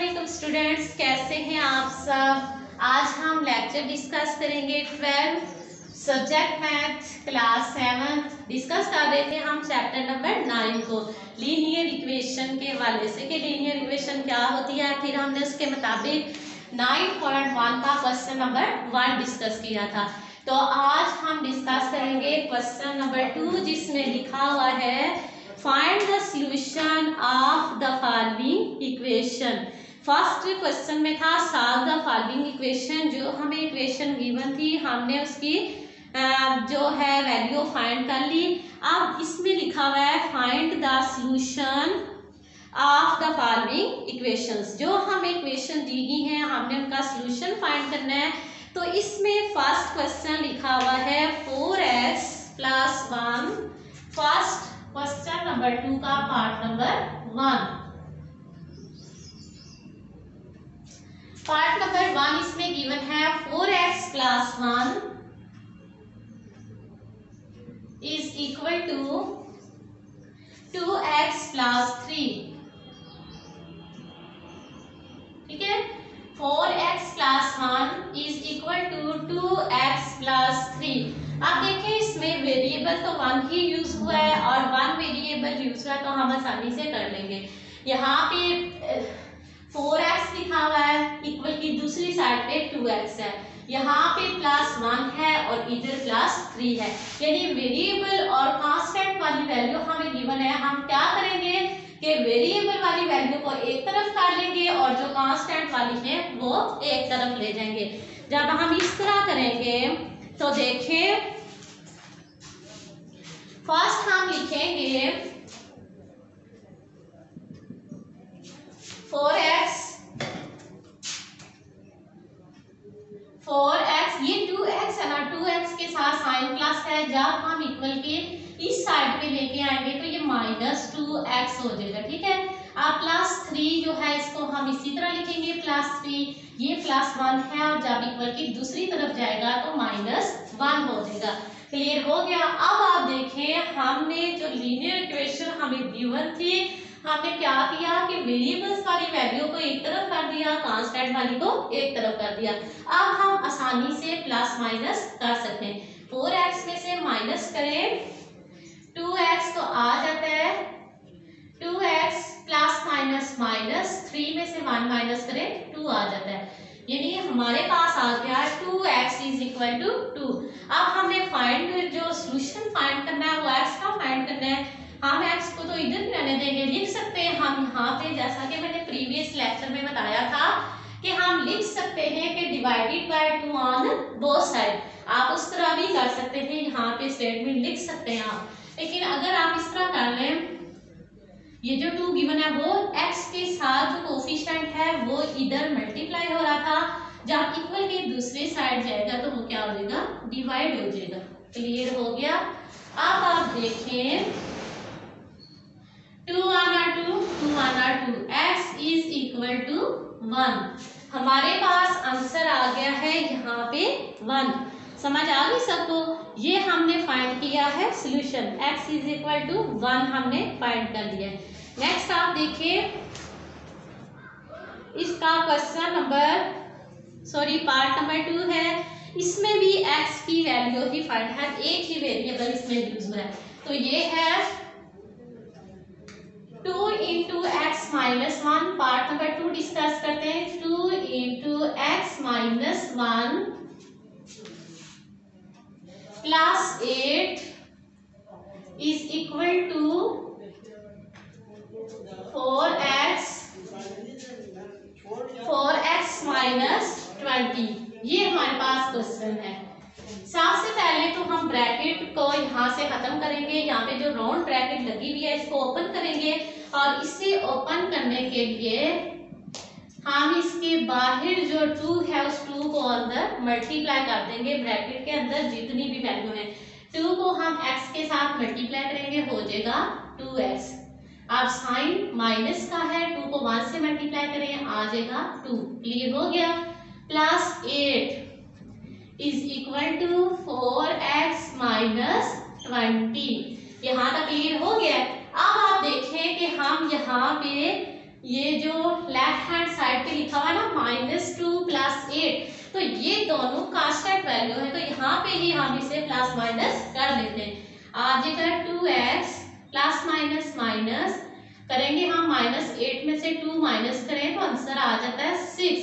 अस्सलाम स्टूडेंट्स, कैसे हैं आप सब। आज हम लेक्चर डिस्कस करेंगे 12 सब्जेक्ट मैथ क्लास 7 डिस्कस कर रहे थे हम चैप्टर नंबर 9 को लीनियर इक्वेशन के हवाले से कि लीनियर इक्वेशन क्या होती है। फिर हमने उसके मुताबिक 9.1 का क्वेश्चन नंबर 1 डिस्कस किया था। तो आज हम डिस्कस करेंगे क्वेश्चन नंबर 2 जिसमें लिखा हुआ है find the solution of the following equation. First question में था सॉल्व द फॉलोइंग इक्वेशन। जो हमें इक्वेशन गिवन थी हमने उसकी जो है वैल्यू फाइंड कर ली। अब इसमें लिखा हुआ है find the solution of the following equations. जो हमें इक्वेशन दी गई हैं हमने उनका सॉल्यूशन फाइंड करना है। तो इसमें फर्स्ट क्वेश्चन लिखा हुआ है 4x + 1। फर्स्ट क्वेश्चन नंबर 2 का पार्ट नंबर 1। पार्ट नंबर 1 इसमें गिवन है 4x + 1 = 2x + 3। ठीक है, 4x + 1 = 2x + 3। अब देखिए इसमें वेरिएबल तो 1 ही यूज हुआ है और 1 वेरिएबल यूज हुआ है तो हम आसानी से कर लेंगे। यहाँ पे 4x लिखा हुआ है इक्वल की दूसरी साइड पे 2x है, यहाँ पे +1 है और इधर +3 है। यानी वेरिएबल और कांस्टेंट वाली वैल्यू हमें गिवन है। हम क्या करेंगे कि वेरिएबल वाली वैल्यू को एक तरफ कर लेंगे और जो कांस्टेंट वाली है वो एक तरफ ले जाएंगे। जब हम इस तरह करेंगे तो देखें फर्स्ट हम लिखेंगे 4x ये 2x है ना, 2x के साथ साइन प्लस है। जब हम इक्वल के इस साइड पे लेके आएंगे तो ये -2x हो जाएगा। ठीक है, अब +3 जो है इसको हम इसी तरह लिखेंगे +3, ये +1 है और जब इक्वल की दूसरी तरफ जाएगा तो -1 हो जाएगा। क्लियर हो गया। अब आप देखें हमने जो लीनियर इक्वेशन हमें गिवन थी हमने क्या किया कि वेरिएबल्स वाली वैल्यू को एक तरफ कर दिया, कांस्टेंट वाली को एक तरफ कर दिया। अब हम आसानी से प्लस माइनस कर सकते हैं। 4x में से माइनस करें 2x तो आ जाता है 2x +- 3 में से 1 माइनस करें 2 आ जाता है। यानी हमारे पास आ गया 2x = 2। अब हमें फाइंड जो सॉल्यूशन फाइंड करना है वो x का फाइंड करना है। हम x को तो इधर रहने देंगे, लिख सकते हैं हम यहाँ पे जैसा कि मैंने प्रीवियस लेक्चर में बताया था कि हम लिख सकते हैं कि divided by 2 on both side. आप उस तरह भी कर सकते हैं, यहाँ पे स्टेटमेंट लिख सकते हैं आप। लेकिन अगर आप इस तरह कर लें, ये जो 2 गिवन है वो x के साथ जो कोफिशिएंट है वो इधर मल्टीप्लाई हो रहा था। जब इक्वल के दूसरी साइड जाएगा तो वो क्या हो जाएगा, डिवाइड हो जाएगा। क्लियर हो गया। अब आप देखें 2 2 x = 1। हमारे पास आंसर आ गया है यहाँ पे 1। समझ आ गई सबको। ये हमने फाइंड किया है सॉल्यूशन, x = 1 हमने फाइंड कर लिया है। नेक्स्ट आप देखिए इसका क्वेश्चन नंबर पार्ट नंबर 2 है। इसमें भी x की वैल्यू ही फाइंड है, एक ही वेरिएबल इसमें यूज हुआ है। तो ये है 2 × x - 1। पार्ट नंबर 2 डिस्कस करते हैं। 2 × x - 1 + 8 = 4x - 20। ये हमारे पास क्वेश्चन है। सबसे पहले तो हम ब्रैकेट को यहाँ से खत्म करेंगे। यहाँ पे जो राउंड ब्रैकेट लगी हुई है इसको ओपन करेंगे और इसे ओपन करने के लिए हम इसके बाहर जो 2 है उस 2 को अंदर मल्टीप्लाई कर देंगे। ब्रैकेट के अंदर जितनी भी वैल्यू है 2 को हम x के साथ मल्टीप्लाई करेंगे, हो जाएगा 2x। अब साइन माइनस का है, 2 को 1 से मल्टीप्लाई करें आ जाएगा 2। क्लियर हो गया। +8 = 4x - 20। यहाँ तक क्लियर हो गया। अब आप देखें कि हम यहाँ पे ये जो लेफ्ट हैंड साइड तो ये दोनों कांस्टेंट वैल्यू है, तो यहाँ पे ही हम इसे प्लस माइनस कर लेते हैं। आ जाएगा 2x प्लस माइनस माइनस करेंगे हम -8 में से 2 माइनस करें तो आंसर आ जाता है 6।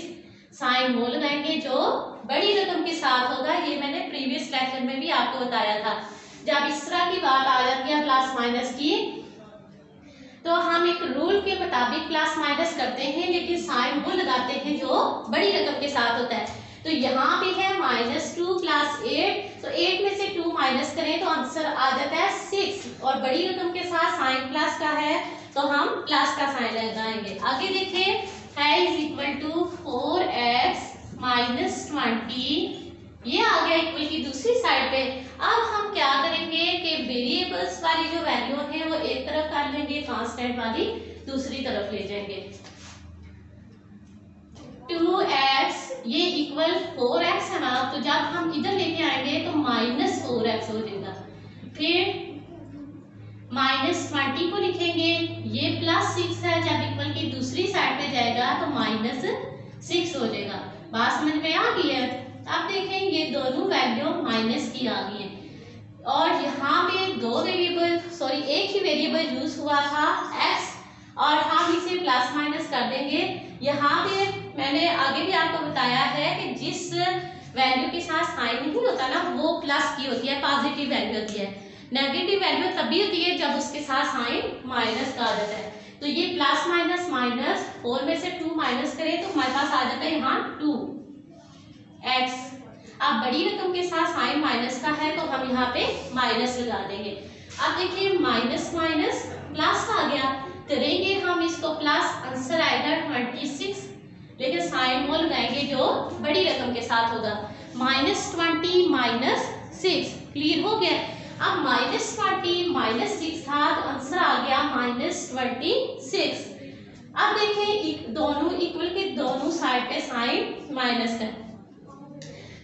साइन वो लगाएंगे जो बड़ी रकम के साथ होगा, ये मैंने प्रीवियस लेक्चर में भी आपको बताया था। जब इस तरह की बात आ जाती है प्लस माइनस की, तो हम एक रूल के मुताबिक प्लस माइनस करते हैं, लेकिन साइन वो लगाते हैं जो बड़ी रकम के साथ होता है। तो यहाँ पे है -2 प्लस 8, तो 8 में से 2 माइनस करें तो आंसर आ जाता है 6, और बड़ी रकम के साथ साइन प्लस का है तो हम प्लस का साइन लगाएंगे। आगे देखें, है is equal to 4x minus 20, ये आ गया इक्वल की दूसरी साइड पे। अब हम क्या करेंगे कि वेरिएबल्स वाली जो वैल्यू है वो एक तरफ कर लेंगे, कांस्टेंट वाली दूसरी तरफ ले जाएंगे। 2x ये इक्वल 4x है ना, तो जब हम इधर लेके आएंगे तो -4x हो जाएगा। फिर -20 को लिखेंगे, ये +6 है, जब इक्वल की दूसरी साइड पे जाएगा तो -6 हो जाएगा। बात समझ में आ गई है? अब देखें ये दोनों वैल्यू माइनस की आ गई है, और यहाँ पे एक ही वेरिएबल यूज हुआ था x, और हम इसे प्लस माइनस कर देंगे। यहाँ पे मैंने आगे भी आपको बताया है कि जिस वैल्यू के साथ साइन नहीं होता ना, वो प्लस की होती है, पॉजिटिव वैल्यू होती है। नेगेटिव वैल्यू तभी होती है जब उसके साथ साइन माइनस का आ जाता है। तो ये प्लस माइनस माइनस 4 में से 2 माइनस करें तो हमारे पास आ जाता है यहाँ 2x। अब बड़ी रकम के साथ साइन माइनस का है तो हम यहाँ पे माइनस लगा देंगे। अब देखिए माइनस माइनस प्लस आ गया, करेंगे हम इसको प्लस, आंसर आएगा 26, लेकिन साइन वो लगाएंगे जो बड़ी रकम के साथ होगा। -20 -6 क्लियर हो गया। अब -20 -6 था तो आंसर आ गया -26। अब देखें दोनों इक्वल के दोनों साइड पे साइन माइनस कर,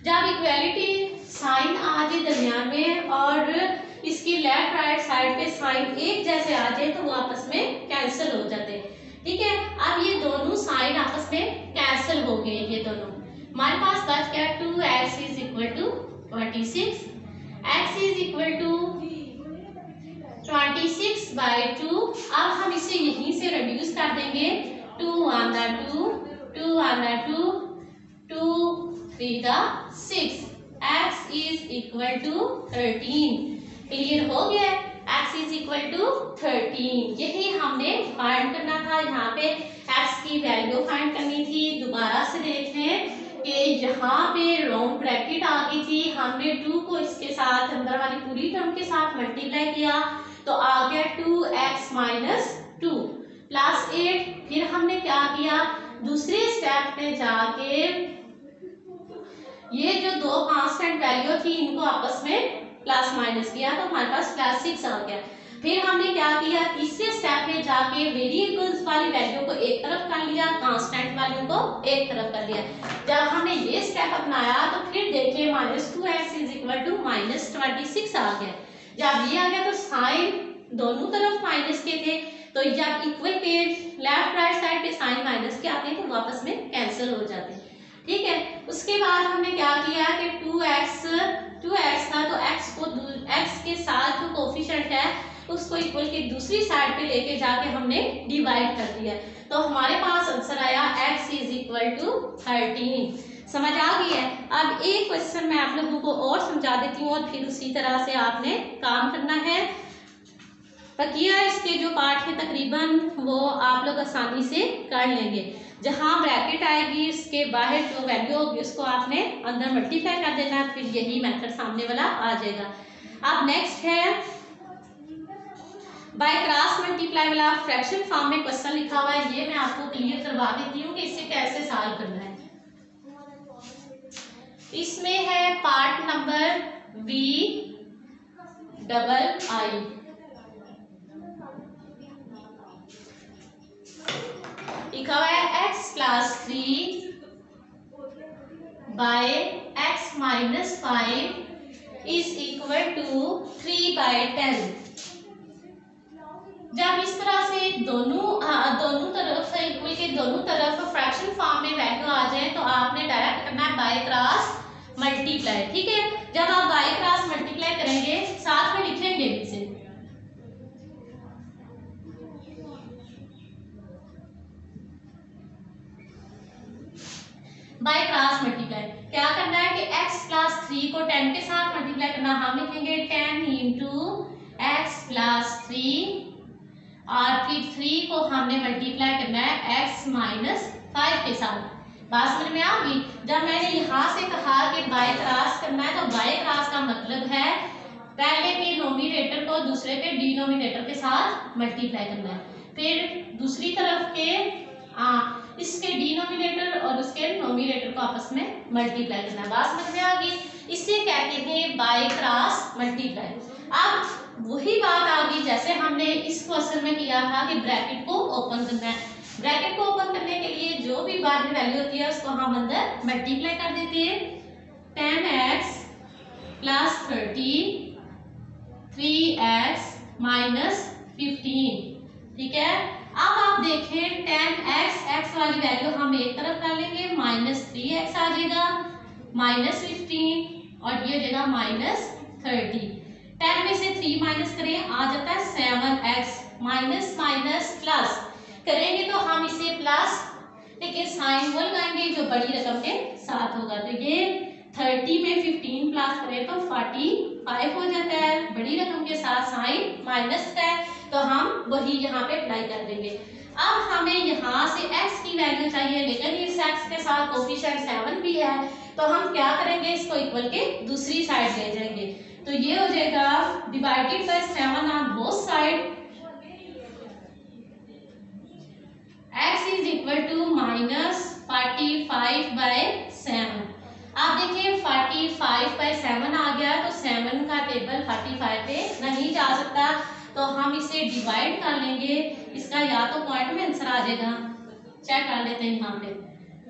जब इक्वालिटी साइन आ जाए दरमियान में और इसकी लेफ्ट राइट साइड पे साइन एक जैसे आ जाए तो वो आपस में कैंसिल हो जाते हैं। ठीक है, अब ये दोनों साइन आपस में कैंसिल हो गए, ये दोनों हमारे पास बच गया 2x is equal to 26, x is equal to 26/2। अब हम इसे यहीं से रिड्यूस कर देंगे, 2 1 2 2 1 2 2 3 6, x is equal to 13। Clear हो गया, x इज इक्वल टू 13। यही हमने फाइंड करना था, यहाँ पे x की वैल्यू फाइंड करनी थी। दोबारा से देखें कि यहाँ पे राउंड ब्रैकेट आ गई थी, हमने 2 को इसके साथ अंदर वाली पूरी टर्म के साथ मल्टीप्लाई किया तो आ गया 2x - 2 प्लस 8। फिर हमने क्या किया, दूसरे स्टेप पे जाके ये जो दो कांस्टेंट वैल्यू थी इनको आपस में प्लस माइनस किया तो हमारे पास +6 आ गया। फिर हमने क्या किया, तीसरे स्टेप में जाके वेरिएबल्स वाली वैल्यू को एक तरफ कर लिया, कांस्टेंट वैल्यू को एक तरफ कर लिया। जब हमने ये स्टेप अपनाया तो फिर देखिए -2x इज इक्वल टू -26 आ गया। जब ये आ गया तो साइन दोनों तरफ माइनस के थे, तो जब इक्वल के लेफ्ट राइट साइड पे साइन माइनस के आते हैं तो वापस में कैंसिल हो जाते हैं। ठीक है, उसके बाद हमने क्या किया कि 2x था तो x के साथ जो कोफिशिएंट है उसको इक्वल की दूसरी साइड पे लेके जाके हमने डिवाइड कर दिया, तो हमारे पास आंसर आया x इज इक्वल टू 13। समझ आ गई है? अब एक क्वेश्चन मैं आप लोगों को और समझा देती हूँ और फिर उसी तरह से आपने काम करना है। बकिया इसके जो पार्ट है तकरीबन वो आप लोग आसानी से कर लेंगे। जहाँ ब्रैकेट आएगी उसके बाहर जो वैल्यू होगी उसको आपने अंदर मल्टीप्लाई कर देना, फिर यही मेथड सामने वाला आ जाएगा। अब नेक्स्ट है बाय क्रॉस मल्टीप्लाई वाला फ्रैक्शन फॉर्म में क्वेश्चन लिखा हुआ है, ये मैं आपको क्लियर करवा देती हूँ कि इसे कैसे सॉल्व करना है। इसमें है पार्ट नंबर VII लिखा हुआ है x + 3 / x - 5 is equal to 3/10। जब इस तरह से दोनों तरफ इक्वल के दोनों तरफ फ्रैक्शन फॉर्म में वैल्यू आ जाए तो आपने डायरेक्ट करना है बाय क्रॉस मल्टीप्लाई, ठीक है। जब आप बाय क्रॉस मल्टीप्लाई करेंगे साथ में लिखेंगे इसे, बाय क्रॉस मल्टीप्लाई क्या करना है कि x प्लस 3 को 10 के साथ मल्टीप्लाई करना, हम लिखेंगे 10 इंटू एक्स प्लस 3 और फिर 3 को हमने मल्टीप्लाई करना है x माइनस 5 के साथ। बात समझ में आ गई। जब मैंने यहाँ से कहा कि बाय क्रॉस करना है तो बाय क्रॉस का मतलब है पहले के नोमिनेटर को दूसरे के डिनोमिनेटर के साथ मल्टीप्लाई करना है, फिर दूसरी तरफ के इसके डिनोमिनेटर और उसके नोमिनेटर को आपस में मल्टीप्लाई करना है। बात समझ में आ गई। इसे कहते हैं बाय क्रॉस मल्टीप्लाई। अब वही बात आ गई जैसे हमने इस क्वेश्चन में किया था कि ब्रैकेट को ओपन करना है। ब्रैकेट को ओपन करने के लिए जो भी बाहरी वैल्यू होती है उसको हम अंदर मल्टीप्लाई कर देते हैं। 10x प्लस 30 3x माइनस 15, ठीक है। अब आप देखें 10x x वाली वैल्यू हम एक तरफ कर लेंगे, माइनस 3x आ जाएगा, माइनस 15 और ये हो जाएगा माइनस 30। 10 में से 3 माइनस करें आ जाता है 7x, माइनस माइनस प्लस करेंगे तो हम इसे प्लस, लेकिन साइन वो लगाएंगे जो बड़ी रकम के साथ होगा। तो ये 30 में 15 प्लस करें तो 45 हो जाता है, बड़ी रकम के साथ साइन माइनस का है तो हम वही यहाँ पे अप्लाई कर देंगे। अब हमें यहाँ से x की वैल्यू चाहिए, लेकिन इस x के साथ कोफिशिएंट 7 भी है तो हम क्या करेंगे, इसको इक्वल के दूसरी साइड ले जाएंगे। तो ये हो जाएगा divided by 7 on both side, x is equal to minus 45 by 7। आप देखिए 45 बाय 7 आ गया तो 7 का टेबल 45 पे नहीं जा सकता तो हम इसे डिवाइड कर लेंगे। इसका या तो पॉइंट में आंसर आ जाएगा, चेक कर लेते हैं यहाँ पे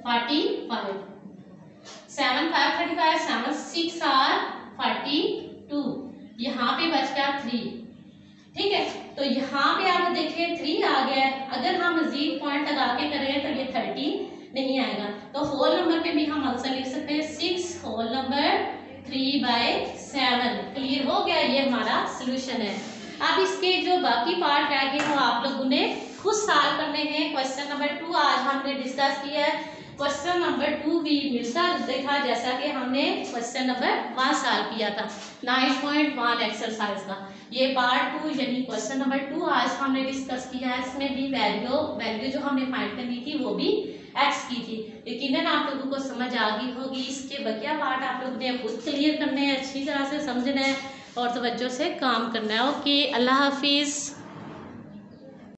45 7 5 35 7 6 आर 42, यहाँ पे बच गया 3, ठीक है। तो यहाँ पे आप देखें 3 आ गया है, अगर हम मजीद पॉइंट लगा के करें तो ये 30 नहीं आएगा, तो होल नंबर पे भी हम आंसर लिख सकते हैं 6 होल नंबर 3/7। क्लियर हो गया, ये हमारा सोल्यूशन है। अब इसके जो बाकी पार्ट रह गए वो आप लोगों ने खुद सॉल्व करने हैं। क्वेश्चन नंबर 2 आज हमने डिस्कस किया है, क्वेश्चन नंबर 2 भी मिलता देखा जैसा कि हमने क्वेश्चन नंबर 1 सॉल्व किया था 9.1 एक्सरसाइज का। ये पार्ट 2 यानी क्वेश्चन नंबर 2 आज हमने डिस्कस किया है। इसमें भी वैल्यू जो हमने फाइंड करनी थी वो भी एक्स की थी। यकीनन आप लोगों को समझ आ गई होगी। इसके बकिया पार्ट आप लोगों ने खुद क्लियर करने हैं, अच्छी तरह से समझना है और तवज्जो से काम करना है। ओके, अल्लाह हाफिज़।